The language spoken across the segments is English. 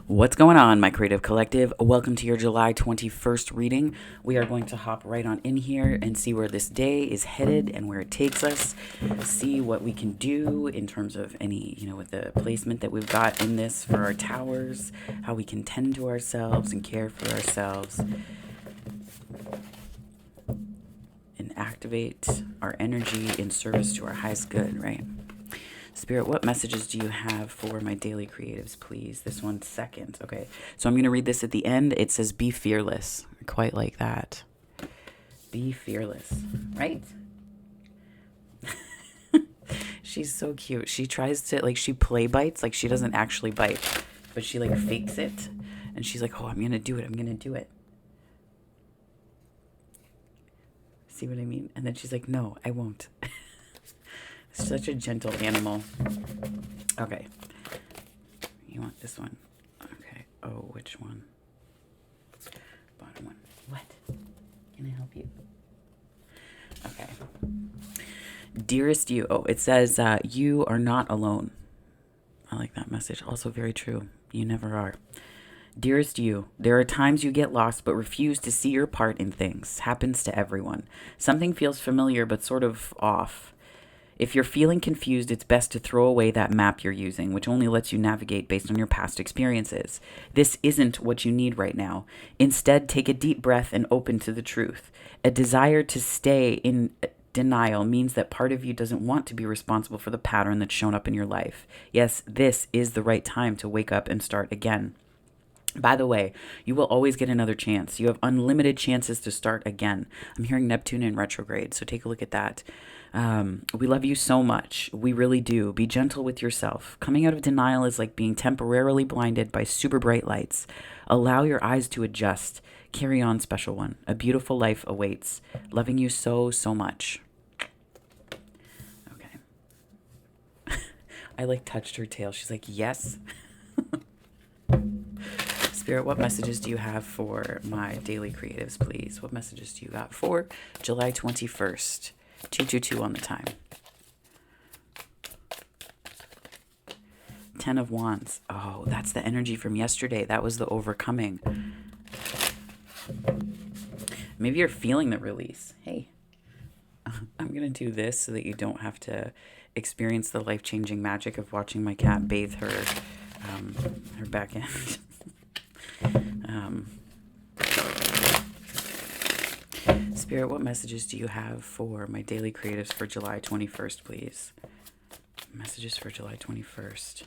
What's going on, my creative collective? Welcome to your July 21st reading. We are going to hop right on in here and see where this day is headed and where it takes us. See what we can do in terms of any, with the placement that we've got in this for our towers, how we can tend to ourselves and care for ourselves and activate our energy in service to our highest good, right? Spirit, what messages do you have for my daily creatives, please? This one's second. Okay, so I'm going to read this at the end. It says, be fearless. I quite like that. Be fearless, right? She's so cute. She tries to, she play bites. She doesn't actually bite, but she, fakes it. And she's like, oh, I'm going to do it. I'm going to do it. See what I mean? And then she's like, no, I won't. Such a gentle animal. Okay. You want this one? Okay. Oh, which one? Bottom one. What? Can I help you? Okay. Dearest you. Oh, it says, you are not alone. I like that message. Also very true. You never are. Dearest you, there are times you get lost but refuse to see your part in things. Happens to everyone. Something feels familiar but sort of off. If you're feeling confused, it's best to throw away that map you're using, which only lets you navigate based on your past experiences. This isn't what you need right now. Instead, take a deep breath and open to the truth. A desire to stay in denial means that part of you doesn't want to be responsible for the pattern that's shown up in your life. Yes, this is the right time to wake up and start again. By the way, you will always get another chance. You have unlimited chances to start again. I'm hearing Neptune in retrograde, so take a look at that. We love you so much. We really do. Be gentle with yourself. Coming out of denial is like being temporarily blinded by super bright lights. Allow your eyes to adjust. Carry on, special one. A beautiful life awaits. Loving you so, so much. Okay. I touched her tail. She's like, yes. Spirit, what messages do you have for my daily creatives, please? What messages do you got for July 21st? 222 on the time. 10 of Wands. Oh, that's the energy from yesterday. That was the overcoming. Maybe you're feeling the release. Hey, I'm going to do this so that you don't have to experience the life-changing magic of watching my cat bathe her back end. Spirit, what messages do you have for my daily creatives for July 21st, please? Messages for July 21st.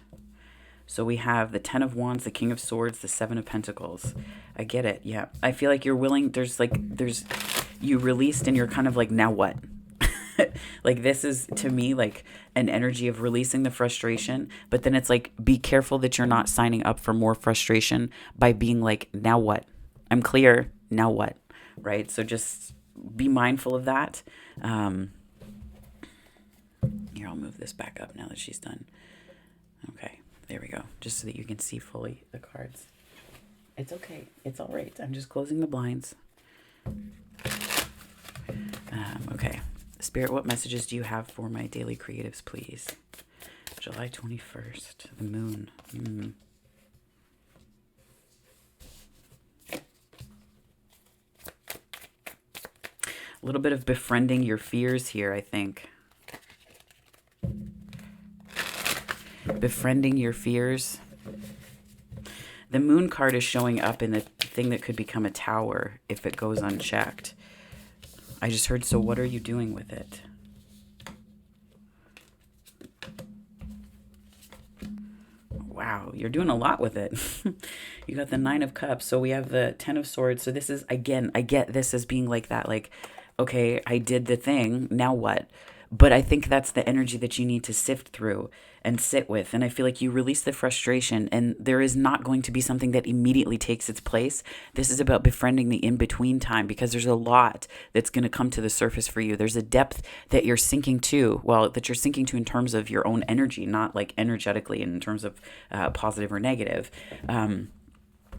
So we have the 10 of Wands, the King of Swords, the 7 of Pentacles. I get it. Yeah. I feel like you're willing. You released and you're kind of like, now what? This is, to me, an energy of releasing the frustration. But then it's be careful that you're not signing up for more frustration by being like, now what? I'm clear. Now what? Right? So just be mindful of that. Here, I'll move this back up now that she's done. Okay, there we go. Just so that you can see fully the cards. It's okay. It's all right. I'm just closing the blinds. Okay. Spirit, what messages do you have for my daily creatives, please? July 21st, the moon. A little bit of befriending your fears here, I think. Befriending your fears. The moon card is showing up in the thing that could become a tower if it goes unchecked. I just heard, so what are you doing with it? Wow, you're doing a lot with it. You got the 9 of Cups. So we have the 10 of Swords. So this is, again, I get this as being like that. Okay, I did the thing. Now what? But I think that's the energy that you need to sift through and sit with. And I feel like you release the frustration and there is not going to be something that immediately takes its place. This is about befriending the in-between time because there's a lot that's going to come to the surface for you. There's a depth that you're sinking to, that you're sinking to in terms of your own energy, not energetically in terms of positive or negative.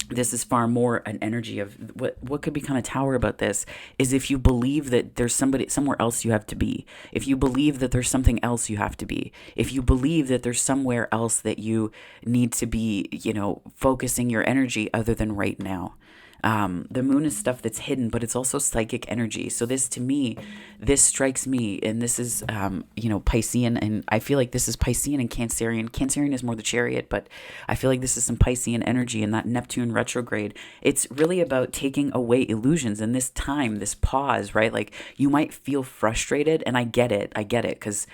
This is far more an energy of what could be kind of tower about this is if you believe that there's somebody somewhere else you have to be, if you believe that there's something else you have to be, if you believe that there's somewhere else that you need to be, focusing your energy other than right now. The moon is stuff that's hidden, but it's also psychic energy. So this, to me, this strikes me, and this is, Piscean, and I feel like this is Piscean and Cancerian. Cancerian is more the Chariot, but I feel like this is some Piscean energy, and that Neptune retrograde. It's really about taking away illusions in this time, this pause, right? Like you might feel frustrated, and I get it, because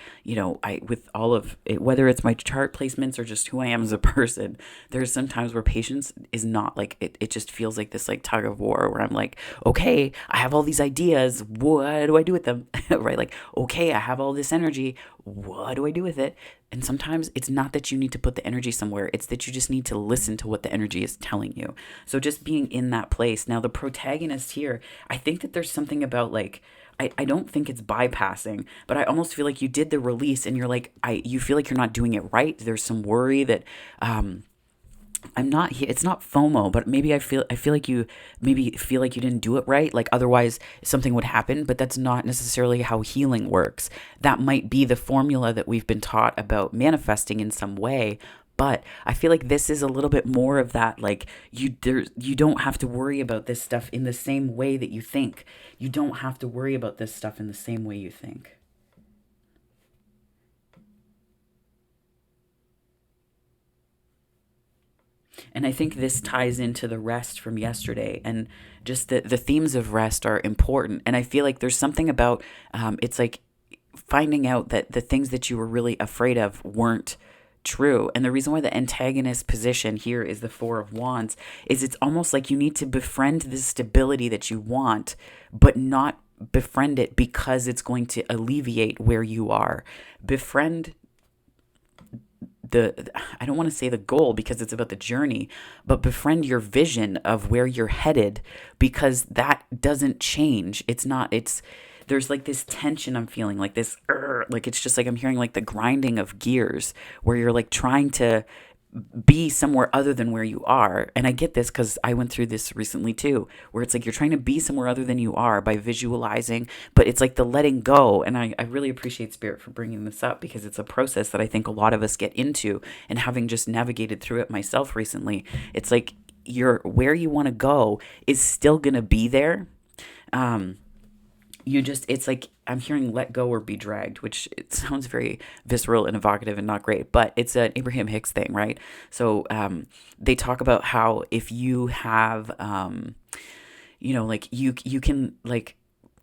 with all of it, whether it's my chart placements or just who I am as a person, there's some times where patience is not like it just feels like this like tug of war where I'm like, okay, I have all these ideas, what do I do with them? Right? Like, okay, I have all this energy, what do I do with it? And sometimes it's not that you need to put the energy somewhere, it's that you just need to listen to what the energy is telling you. So just being in that place. Now the protagonist here, I think that there's something about like, I don't think it's bypassing, but I almost feel like you did the release and you're like, you feel like you're not doing it right. There's some worry that I'm not here. It's not FOMO, but maybe I feel like you maybe feel like you didn't do it right. Like otherwise something would happen, but that's not necessarily how healing works. That might be the formula that we've been taught about manifesting in some way. But I feel like this is a little bit more of that, like you don't have to worry about this stuff in the same way that you think. You don't have to worry about this stuff in the same way you think. And I think this ties into the rest from yesterday, and just the themes of rest are important. And I feel like there's something about it's like finding out that the things that you were really afraid of weren't true. And the reason why the antagonist position here is the Four of Wands is it's almost like you need to befriend the stability that you want, but not befriend it because it's going to alleviate where you are. Befriend I don't want to say the goal because it's about the journey, but befriend your vision of where you're headed, because that doesn't change. There's like this tension I'm feeling, like this, like it's just like I'm hearing like the grinding of gears where you're like trying to be somewhere other than where you are. And I get this because I went through this recently too, where it's like you're trying to be somewhere other than you are by visualizing, but it's like the letting go. And I really appreciate Spirit for bringing this up because it's a process that I think a lot of us get into. And having just navigated through it myself recently, it's like where you want to go is still going to be there. It's like I'm hearing let go or be dragged, which it sounds very visceral and evocative and not great, but it's an Abraham Hicks thing, right? So they talk about how if you have, like you can like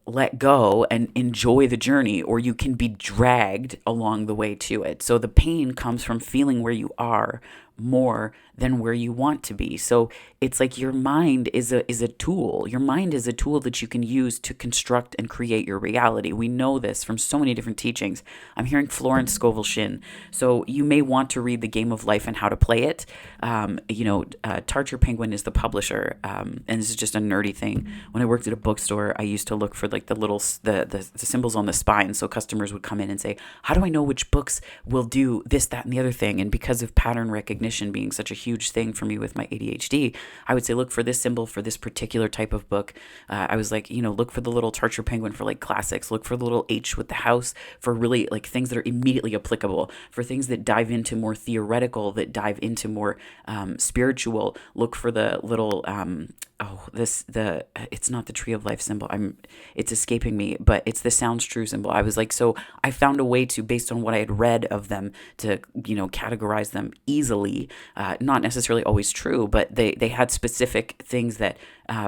let go and enjoy the journey, or you can be dragged along the way to it. So the pain comes from feeling where you are more than where you want to be. So it's like your mind is a tool. Your mind is a tool that you can use to construct and create your reality. We know this from so many different teachings. I'm hearing Florence Scovel Shinn. So you may want to read The Game of Life and How to Play It. Tarcher Penguin is the publisher, and this is just a nerdy thing. When I worked at a bookstore, I used to look for like the little the symbols on the spine. So customers would come in and say, "How do I know which books will do this, that, and the other thing?" And because of pattern recognition being such a huge thing for me with my ADHD, I would say, look for this symbol for this particular type of book. I was like, look for the little Tarcher Penguin for like classics. Look for the little H with the house for really like things that are immediately applicable. For things that dive into more theoretical, that dive into more spiritual. Look for the little it's not the Tree of Life symbol. It's escaping me, but it's the Sounds True symbol. I was like, so I found a way to, based on what I had read of them, to categorize them easily. Not necessarily always true, but they had specific things that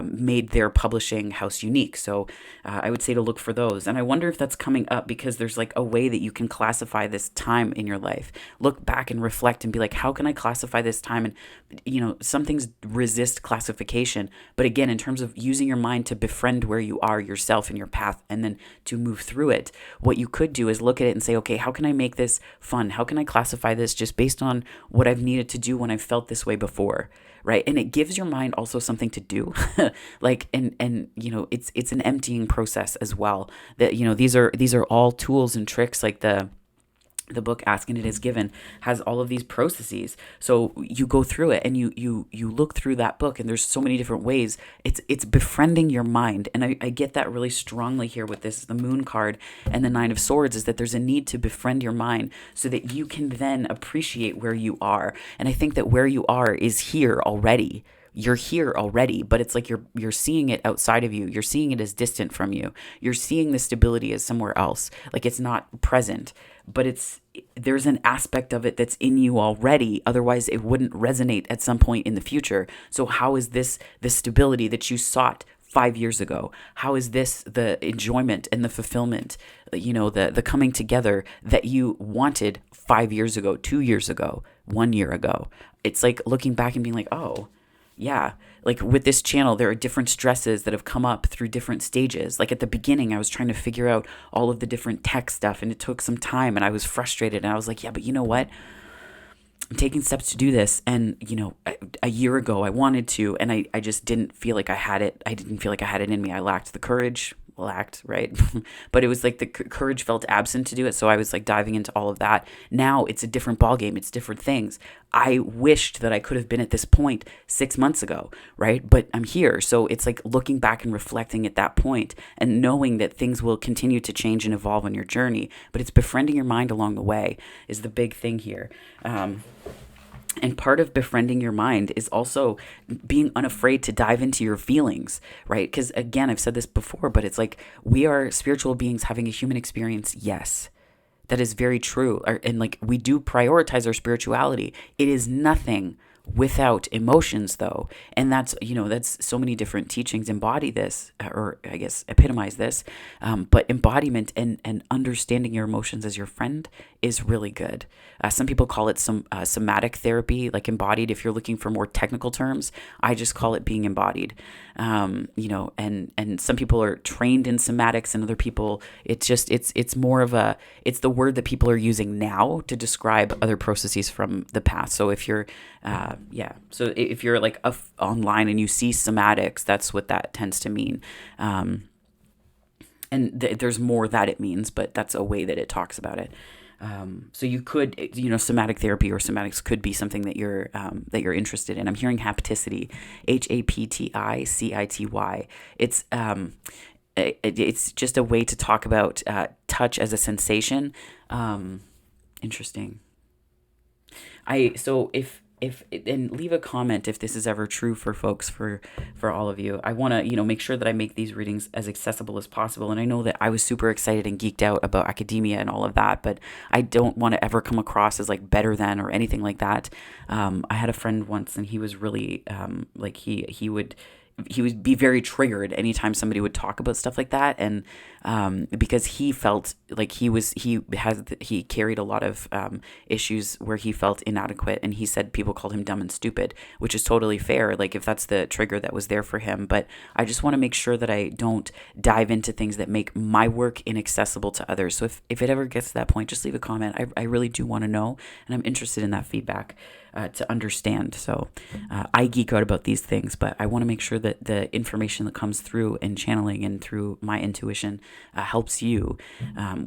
made their publishing house unique. So I would say to look for those. And I wonder if that's coming up because there's like a way that you can classify this time in your life. Look back and reflect and be like, how can I classify this time? And some things resist classification. But again, in terms of using your mind to befriend where you are yourself in your path and then to move through it, what you could do is look at it and say, okay, how can I make this fun? How can I classify this just based on what I've needed to do when I've felt this way before? Right. And it gives your mind also something to do. It's an emptying process as well. That, these are all tools and tricks like the the book Ask and It Is Given has all of these processes. So you go through it and you look through that book, and there's so many different ways. It's befriending your mind. And I get that really strongly here with this, the Moon card and the Nine of Swords, is that there's a need to befriend your mind so that you can then appreciate where you are. And I think that where you are is here already. You're here already, but it's like you're seeing it outside of you. You're seeing it as distant from you. You're seeing the stability as somewhere else. Like it's not present, but there's an aspect of it that's in you already. Otherwise, it wouldn't resonate at some point in the future. So how is this the stability that you sought 5 years ago? How is this the enjoyment and the fulfillment, the coming together that you wanted 5 years ago, 2 years ago, 1 year ago? It's like looking back and being like, oh, yeah, like with this channel, there are different stresses that have come up through different stages. Like at the beginning, I was trying to figure out all of the different tech stuff, and it took some time, and I was frustrated, and I was like, yeah, but you know what? I'm taking steps to do this. And, a year ago I wanted to, and I just didn't feel like I had it. I didn't feel like I had it in me. I lacked the courage. Right? But it was like the courage felt absent to do it. So I was like diving into all of that. Now it's a different ballgame. It's different things. I wished that I could have been at this point 6 months ago, right? But I'm here. So it's like looking back and reflecting at that point and knowing that things will continue to change and evolve on your journey. But it's befriending your mind along the way is the big thing here. And part of befriending your mind is also being unafraid to dive into your feelings, right? Because again, I've said this before, but it's like we are spiritual beings having a human experience. Yes, that is very true. And like we do prioritize our spirituality. It is nothing without emotions, though. And that's so many different teachings embody this, or I guess epitomize this. But embodiment and understanding your emotions as your friend is really good. Some people call it some somatic therapy, like embodied. If you're looking for more technical terms, I just call it being embodied. And some people are trained in somatics, and other people, it's more of it's the word that people are using now to describe other processes from the past. So if you're so if you're like online and you see somatics, that's what that tends to mean. And there's more that it means, but that's a way that it talks about it. So you could, somatic therapy or somatics could be something that you're interested in. I'm hearing hapticity, HAPTICITY. It's just a way to talk about touch as a sensation. Interesting. And leave a comment if this is ever true for folks, for all of you. I want to, make sure that I make these readings as accessible as possible. And I know that I was super excited and geeked out about academia and all of that, but I don't want to ever come across as like better than or anything like that. I had a friend once, and he was really like he would be very triggered anytime somebody would talk about stuff like that, and because he felt like he carried a lot of issues where he felt inadequate, and he said people called him dumb and stupid, which is totally fair, like if that's the trigger that was there for him. But I just want to make sure that I don't dive into things that make my work inaccessible to others. So if it ever gets to that point, just leave a comment. I really do want to know, and I'm interested in that feedback. To understand. So I geek out about these things, but I want to make sure that the information that comes through in channeling and through my intuition helps you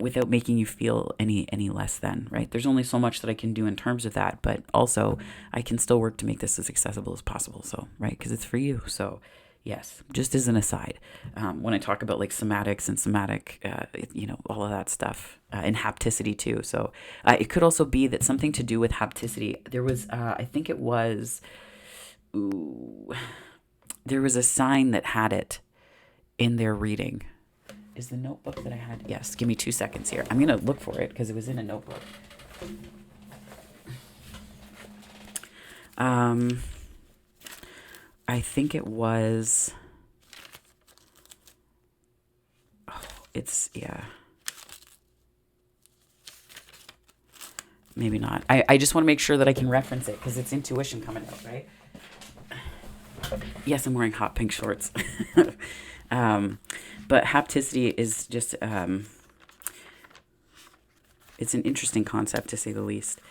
without making you feel any less than, right? There's only so much that I can do in terms of that, but also I can still work to make this as accessible as possible. So, right, because it's for you. So yes, just as an aside, when I talk about like somatics and somatic, all of that stuff, and hapticity too. So it could also be that something to do with hapticity. There was, I think it was, there was a sign that had it in their reading. Is the notebook that I had? Yes, give me 2 seconds here. I'm going to look for it because it was in a notebook. I think it was, maybe not. I just want to make sure that I can reference it because it's intuition coming out, right? Yes, I'm wearing hot pink shorts. But hapticity is just, it's an interesting concept to say the least.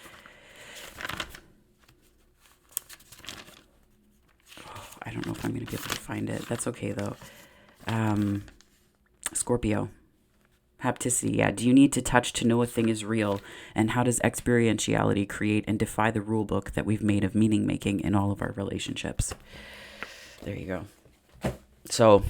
I don't know if I'm going to be able to find it. That's okay, though. Scorpio. Hapticity, yeah. Do you need to touch to know a thing is real? And how does experientiality create and defy the rule book that we've made of meaning making in all of our relationships? There you go. So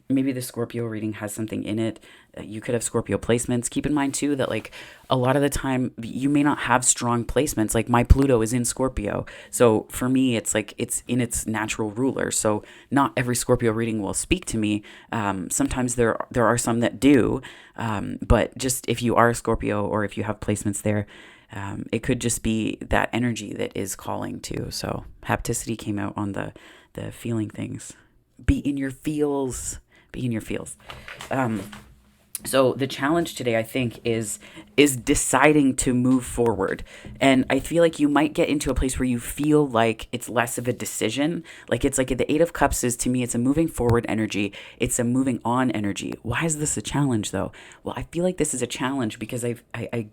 maybe the Scorpio reading has something in it. You could have Scorpio placements. Keep in mind too that like a lot of the time you may not have strong placements. Like my Pluto is in Scorpio. So for me, it's like it's in its natural ruler. So not every Scorpio reading will speak to me. Sometimes there are some that do. But just if you are a Scorpio or if you have placements there, it could just be that energy that is calling too. So hapticity came out on the feeling things. Be in your feels. Be in your feels. So the challenge today, I think, is deciding to move forward. And I feel like you might get into a place where you feel like it's less of a decision. Like it's like the Eight of Cups is, to me, it's a moving forward energy. It's a moving on energy. Why is this a challenge, though? Well, I feel like this is a challenge because I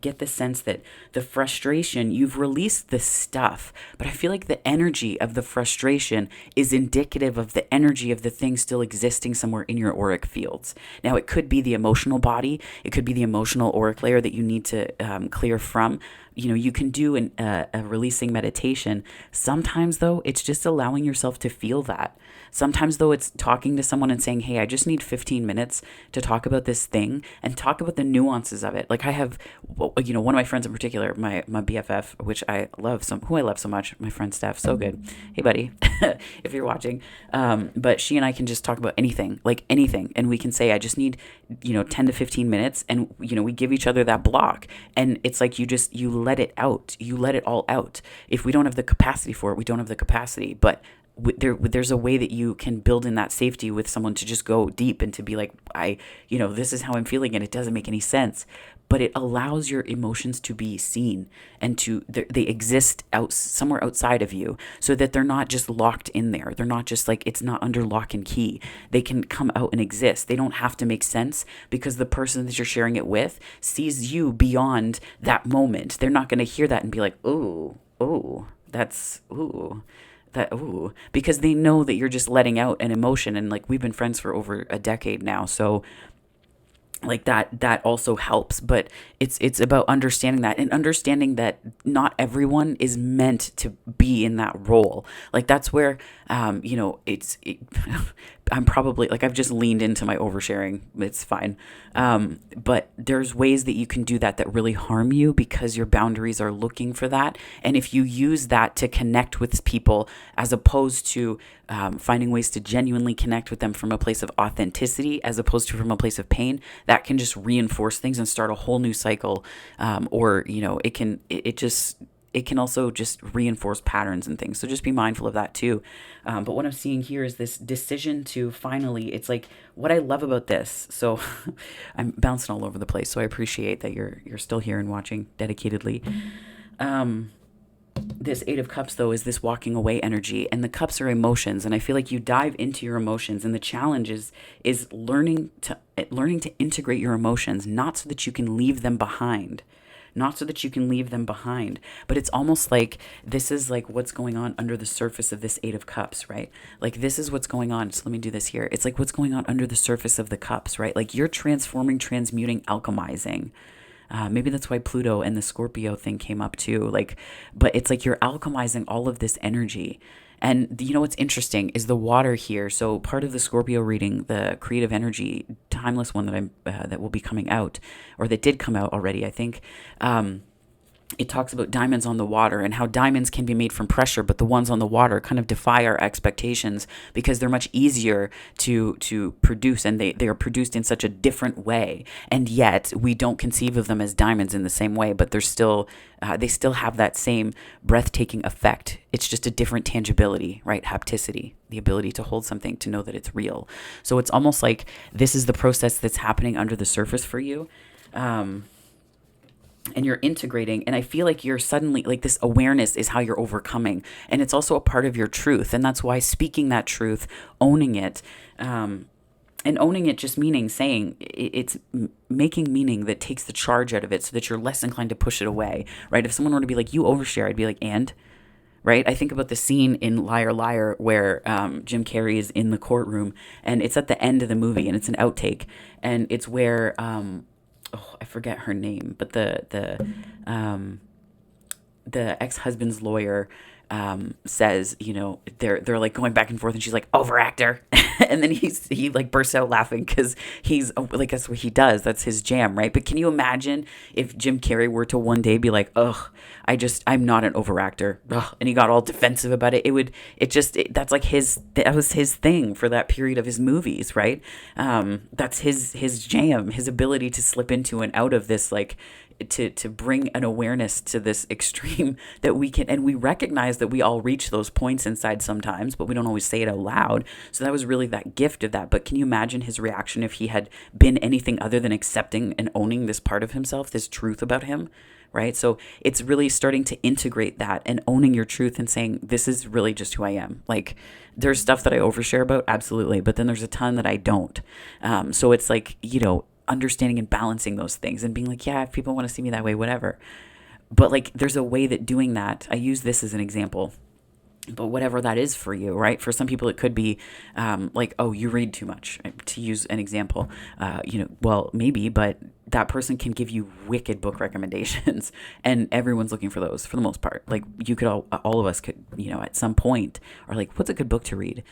get the sense that the frustration, you've released the stuff, but I feel like the energy of the frustration is indicative of the energy of the thing still existing somewhere in your auric fields. Now, it could be the emotional body. It could be the emotional auric layer that you need to clear from. You know, you can do a releasing meditation. Sometimes, though, it's just allowing yourself to feel that. Sometimes, though, it's talking to someone and saying, hey, I just need 15 minutes to talk about this thing and talk about the nuances of it. Like I have, you know, one of my friends in particular, my BFF, which I love, who I love so much, my friend Steph, so good. Hey, buddy, if you're watching. But she and I can just talk about anything, like anything. And we can say, I just need, 10 to 15 minutes. And, we give each other that block. And it's like you let it out. You let it all out. If we don't have the capacity for it, we don't have the capacity. But there's a way that you can build in that safety with someone to just go deep and to be like, this is how I'm feeling and it doesn't make any sense. But it allows your emotions to be seen and they exist somewhere outside of you so that they're not just locked in there. They're not just like, it's not under lock and key. They can come out and exist. They don't have to make sense because the person that you're sharing it with sees you beyond that moment. They're not going to hear that and be like, ooh, that's, ooh. Because they know that you're just letting out an emotion. And like, we've been friends for over a decade now. So like that also helps, but it's about understanding that and understanding that not everyone is meant to be in that role. Like that's where I'm probably like, I've just leaned into my oversharing. It's fine. But there's ways that you can do that really harm you because your boundaries are looking for that. And if you use that to connect with people as opposed to finding ways to genuinely connect with them from a place of authenticity as opposed to from a place of pain, that can just reinforce things and start a whole new cycle. It can also just reinforce patterns and things. So just be mindful of that too. But what I'm seeing here is this decision to finally, it's like what I love about this. So I'm bouncing all over the place. So I appreciate that you're still here and watching dedicatedly. This Eight of Cups, though, is this walking away energy, and the cups are emotions. And I feel like you dive into your emotions, and the challenge is learning to integrate your emotions, not so that you can leave them behind. Not so that you can leave them behind, but it's almost like this is like what's going on under the surface of this Eight of Cups, right? Like this is what's going on. So let me do this here. It's like what's going on under the surface of the cups, right? Like you're transforming, transmuting, alchemizing. Maybe that's why Pluto and the Scorpio thing came up too. But it's like you're alchemizing all of this energy. And what's interesting is the water here. So part of the Scorpio reading, the creative energy, timeless one that will be coming out, or that did come out already, I think. It talks about diamonds on the water and how diamonds can be made from pressure, but the ones on the water kind of defy our expectations because they're much easier to produce, and they are produced in such a different way. And yet we don't conceive of them as diamonds in the same way, but they still have that same breathtaking effect. It's just a different tangibility, right? Hapticity, the ability to hold something, to know that it's real. So it's almost like this is the process that's happening under the surface for you. And you're integrating, and I feel like you're suddenly, like this awareness is how you're overcoming, and it's also a part of your truth, and that's why speaking that truth, owning it, and owning it just meaning saying it's making meaning that takes the charge out of it so that you're less inclined to push it away, right? If someone were to be like, you overshare, I'd be like, and? right? I think about the scene in Liar Liar where Jim Carrey is in the courtroom, and it's at the end of the movie, and it's an outtake, and it's where I forget her name, but the ex-husband's lawyer says, you know, they're like going back and forth, and she's like, overactor. And then he like bursts out laughing because he's like, that's what he does. That's his jam, right? But can you imagine if Jim Carrey were to one day be like, ugh, I'm not an overactor. Ugh, and he got all defensive about it. That's like that was his thing for that period of his movies, right? That's his jam, his ability to slip into and out of this, like, to bring an awareness to this extreme that we can, and we recognize that we all reach those points inside sometimes, but we don't always say it out loud. So that was really that gift of that. But can you imagine his reaction if he had been anything other than accepting and owning this part of himself, this truth about him, right? So it's really starting to integrate that and owning your truth and saying, this is really just who I am. Like, there's stuff that I overshare about, absolutely, but then there's a ton that I don't. So it's like, you know, understanding and balancing those things and being like, yeah, if people want to see me that way, whatever. But like, there's a way that doing that, I use this as an example, but whatever that is for you, right? For some people, it could be like, oh, you read too much, to use an example. You know, well, maybe, but that person can give you wicked book recommendations, and everyone's looking for those for the most part. Like, you could all of us could, you know, at some point are like, what's a good book to read?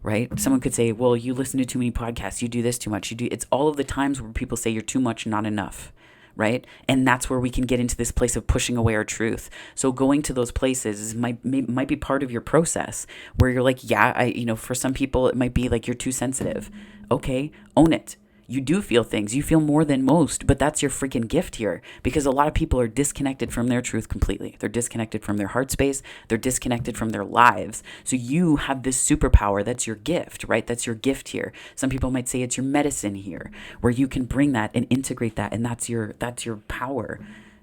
Right? Someone could say, well, you listen to too many podcasts. You do this too much. It's all of the times where people say you're too much, not enough. Right? And that's where we can get into this place of pushing away our truth. So going to those places might be part of your process where you're like, yeah, you know, for some people, it might be like you're too sensitive. Okay, own it. You do feel things. You feel more than most, but that's your freaking gift here, because a lot of people are disconnected from their truth completely. They're disconnected from their heart space. They're disconnected from their lives. So you have this superpower. That's your gift, right? That's your gift here. Some people might say it's your medicine here, where you can bring that and integrate that, and that's your power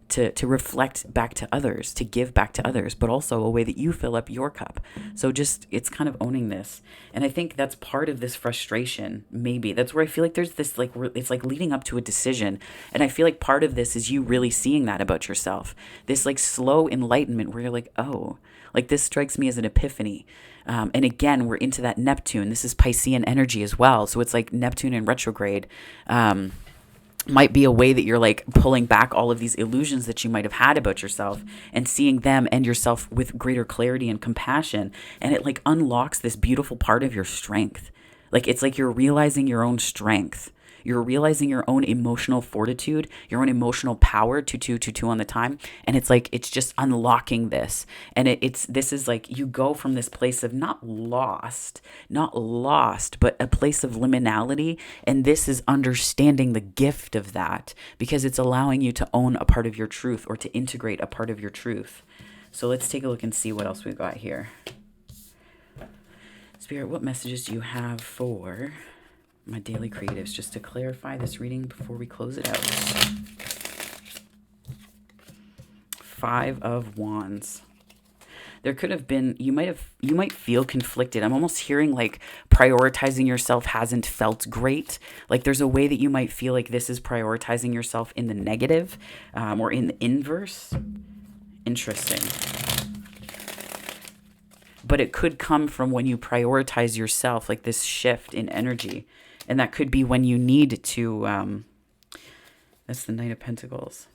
to reflect back to others, to give back to others, but also a way that you fill up your cup. So just, it's kind of owning this. And I think that's part of this frustration, maybe. That's where I feel like there's this, like, it's like leading up to a decision. And I feel like part of this is you really seeing that about yourself. This like slow enlightenment where you're like, oh, like this strikes me as an epiphany. And again, we're into that Neptune. This is Piscean energy as well. So it's like Neptune in retrograde. Might be a way that you're like pulling back all of these illusions that you might have had about yourself and seeing them and yourself with greater clarity and compassion. And it like unlocks this beautiful part of your strength. Like, it's like you're realizing your own strength. You're realizing your own emotional fortitude, your own emotional power, 2 on the time. And it's like, it's just unlocking this. And this is like, you go from this place of not lost, but a place of liminality. And this is understanding the gift of that, because it's allowing you to own a part of your truth, or to integrate a part of your truth. So let's take a look and see what else we've got here. Spirit, what messages do you have for my daily creatives, just to clarify this reading before we close it out? 5 of Wands. There could have been, you might feel conflicted. I'm almost hearing like prioritizing yourself hasn't felt great. Like there's a way that you might feel like this is prioritizing yourself in the negative, or in the inverse. Interesting. But it could come from when you prioritize yourself, like this shift in energy. And that could be when you need to, that's the Knight of Pentacles.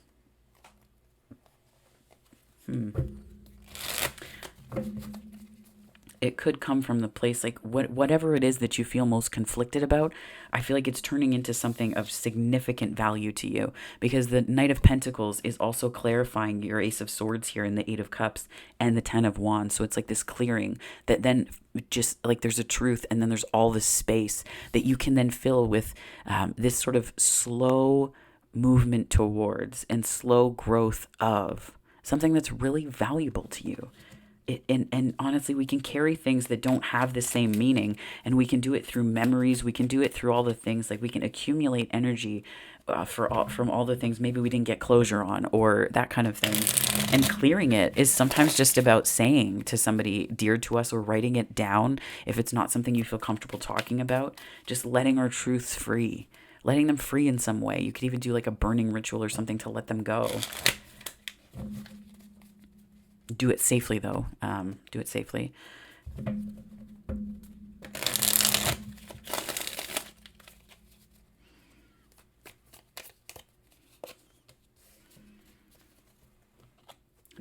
It could come from the place, like whatever it is that you feel most conflicted about, I feel like it's turning into something of significant value to you, because the Knight of Pentacles is also clarifying your Ace of Swords here, and the 8 of Cups and the 10 of Wands. So it's like this clearing that then just like there's a truth, and then there's all this space that you can then fill with this sort of slow movement towards and slow growth of something that's really valuable to you. And honestly, we can carry things that don't have the same meaning, and we can do it through memories. We can do it through all the things, like we can accumulate energy from all the things maybe we didn't get closure on, or that kind of thing. And clearing it is sometimes just about saying to somebody dear to us, or writing it down if it's not something you feel comfortable talking about. Just letting our truths free, letting them free in some way. You could even do like a burning ritual or something to let them go. Do it safely, though. Do it safely.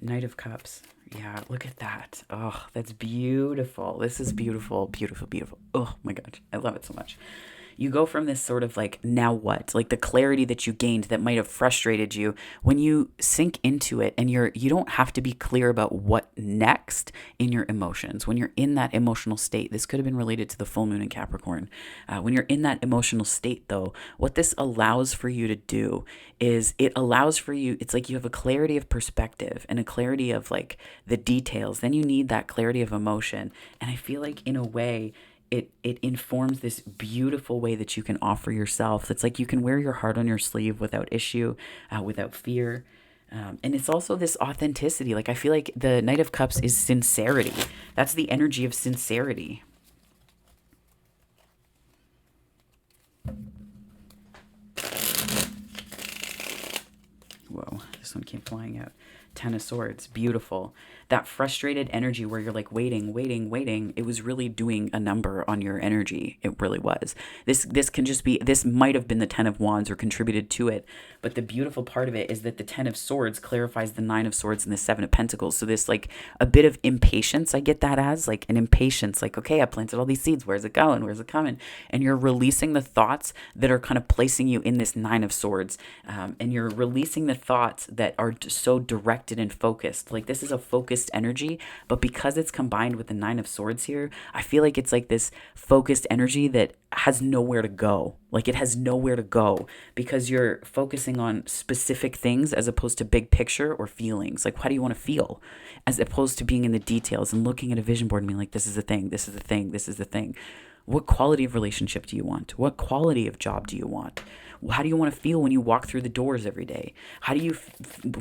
Knight of Cups. Yeah, look at that. Oh, that's beautiful. This is beautiful, beautiful, beautiful. Oh my gosh, I love it so much. You go from this sort of like, now what? Like the clarity that you gained that might have frustrated you, when you sink into it, and you don't have to be clear about what next in your emotions. When you're in that emotional state, this could have been related to the full moon in Capricorn. When you're in that emotional state though, what this allows for you to do is it allows for you, it's like you have a clarity of perspective and a clarity of like the details. Then you need that clarity of emotion. And I feel like in a way, it informs this beautiful way that you can offer yourself. It's like you can wear your heart on your sleeve without issue, without fear. And it's also this authenticity. Like I feel like the Knight of Cups is sincerity. That's the energy of sincerity. Whoa, this one came flying out. Ten of Swords, beautiful. That frustrated energy where you're like waiting, waiting, waiting. It was really doing a number on your energy. It really was. This can just be, this might have been the Ten of Wands or contributed to it. But the beautiful part of it is that the Ten of Swords clarifies the Nine of Swords and the Seven of Pentacles. So this like a bit of impatience, I get that as like an impatience, like, okay, I planted all these seeds. Where's it going? Where's it coming? And you're releasing the thoughts that are kind of placing you in this Nine of Swords. And you're releasing the thoughts that are so directed and focused. Like this is a focused energy, but because it's combined with the Nine of Swords here, I feel like it's like this focused energy that has nowhere to go. Like it has nowhere to go because you're focusing on specific things as opposed to big picture or feelings. Like, how do you want to feel? As opposed to being in the details and looking at a vision board and being like, this is the thing, this is the thing, this is the thing. What quality of relationship do you want? What quality of job do you want? How do you want to feel when you walk through the doors every day? How do you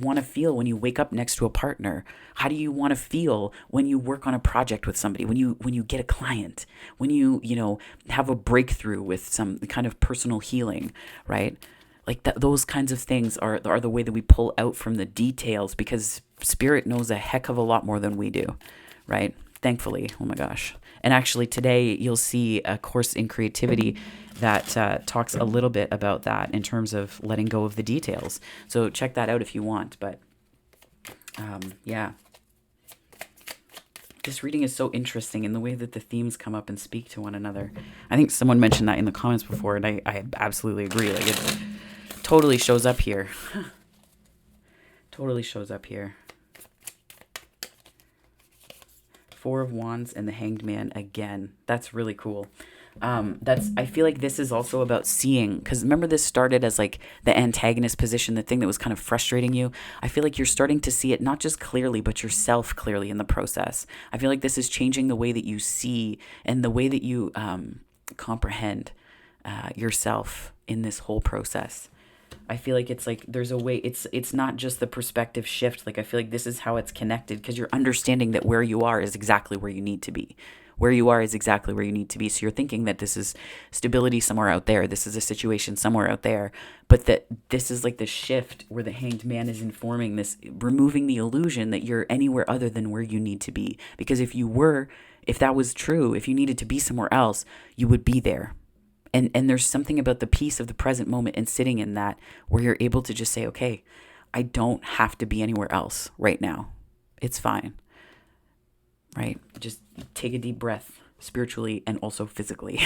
want to feel when you wake up next to a partner? How do you want to feel when you work on a project with somebody? When you get a client? When you have a breakthrough with some kind of personal healing, right? Like those kinds of things are the way that we pull out from the details, because spirit knows a heck of a lot more than we do, right? Thankfully. Oh my gosh. And actually today you'll see a course in creativity that talks a little bit about that in terms of letting go of the details. So check that out if you want. But yeah. This reading is so interesting in the way that the themes come up and speak to one another. I think someone mentioned that in the comments before, and I absolutely agree. Like it totally shows up here. Totally shows up here. Four of Wands and the Hanged Man again. That's really cool. I feel like this is also about seeing, because remember this started as like the antagonist position, the thing that was kind of frustrating you. I feel like you're starting to see it not just clearly, but yourself clearly in the process. I feel like this is changing the way that you see and the way that you comprehend yourself in this whole process. I feel like it's like there's a way, it's not just the perspective shift. Like I feel like this is how it's connected, because you're understanding that where you are is exactly where you need to be. Where you are is exactly where you need to be. So you're thinking that this is stability somewhere out there. This is a situation somewhere out there. But that this is like the shift where the Hanged Man is informing this, removing the illusion that you're anywhere other than where you need to be. Because if that was true, if you needed to be somewhere else, you would be there. And there's something about the peace of the present moment and sitting in that where you're able to just say, okay, I don't have to be anywhere else right now. It's fine. Right? Just take a deep breath spiritually and also physically.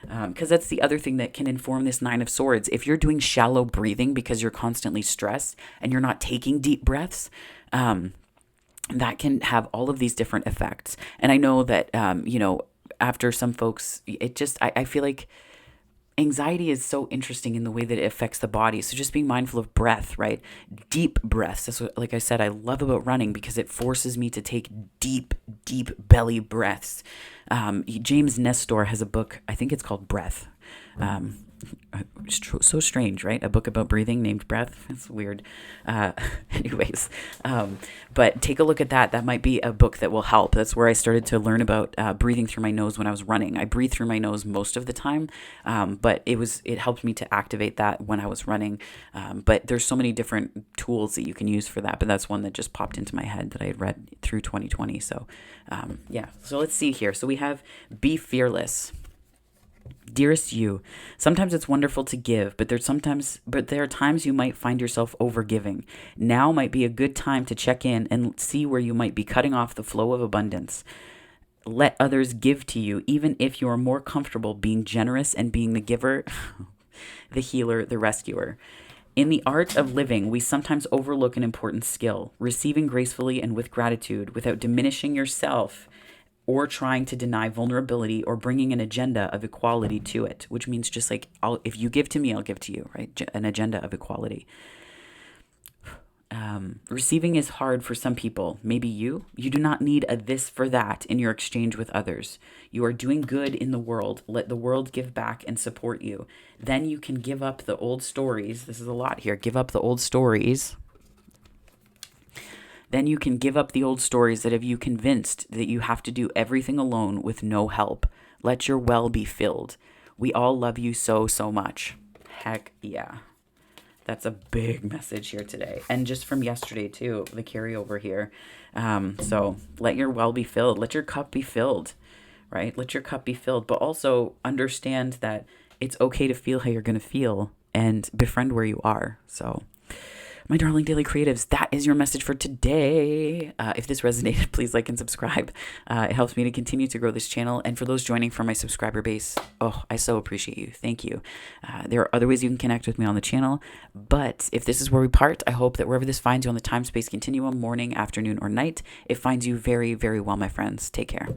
Because that's the other thing that can inform this Nine of Swords. If you're doing shallow breathing because you're constantly stressed and you're not taking deep breaths, that can have all of these different effects. And I know that, after some folks, I feel like anxiety is so interesting in the way that it affects the body. So just being mindful of breath, right? Deep breaths. That's what, like I said, I love about running, because it forces me to take deep, deep belly breaths. James Nestor has a book, I think it's called Breath. So strange, right? A book about breathing named Breath. It's weird. Anyways, but take a look at that. That might be a book that will help. That's where I started to learn about breathing through my nose when I was running. I breathe through my nose most of the time, but it helped me to activate that when I was running. But there's so many different tools that you can use for that. But that's one that just popped into my head that I had read through 2020. So, yeah. So let's see here. So we have Be Fearless. Dearest you, sometimes it's wonderful to give, but there are times you might find yourself overgiving. Now might be a good time to check in and see where you might be cutting off the flow of abundance. Let others give to you, even if you are more comfortable being generous and being the giver, the healer, the rescuer. In the art of living, we sometimes overlook an important skill, receiving gracefully and with gratitude without diminishing yourself or trying to deny vulnerability or bringing an agenda of equality to it, which means just like, if you give to me, I'll give to you, right? An agenda of equality. Receiving is hard for some people. Maybe you do not need a this for that in your exchange with others. You are doing good in the world. Let the world give back and support you. Then you can give up the old stories. This is a lot here. Give up the old stories. Then you can give up the old stories that have you convinced that you have to do everything alone with no help. Let your well be filled. We all love you so, so much. Heck yeah. That's a big message here today. And just from yesterday too, the carryover here. So let your well be filled. Let your cup be filled, right? Let your cup be filled. But also understand that it's okay to feel how you're going to feel and befriend where you are. So my darling daily creatives, that is your message for today. If this resonated, please like and subscribe. It helps me to continue to grow this channel. And for those joining from my subscriber base, I so appreciate you. Thank you. There are other ways you can connect with me on the channel. But if this is where we part, I hope that wherever this finds you on the time-space continuum, morning, afternoon, or night, it finds you very, very well, my friends. Take care.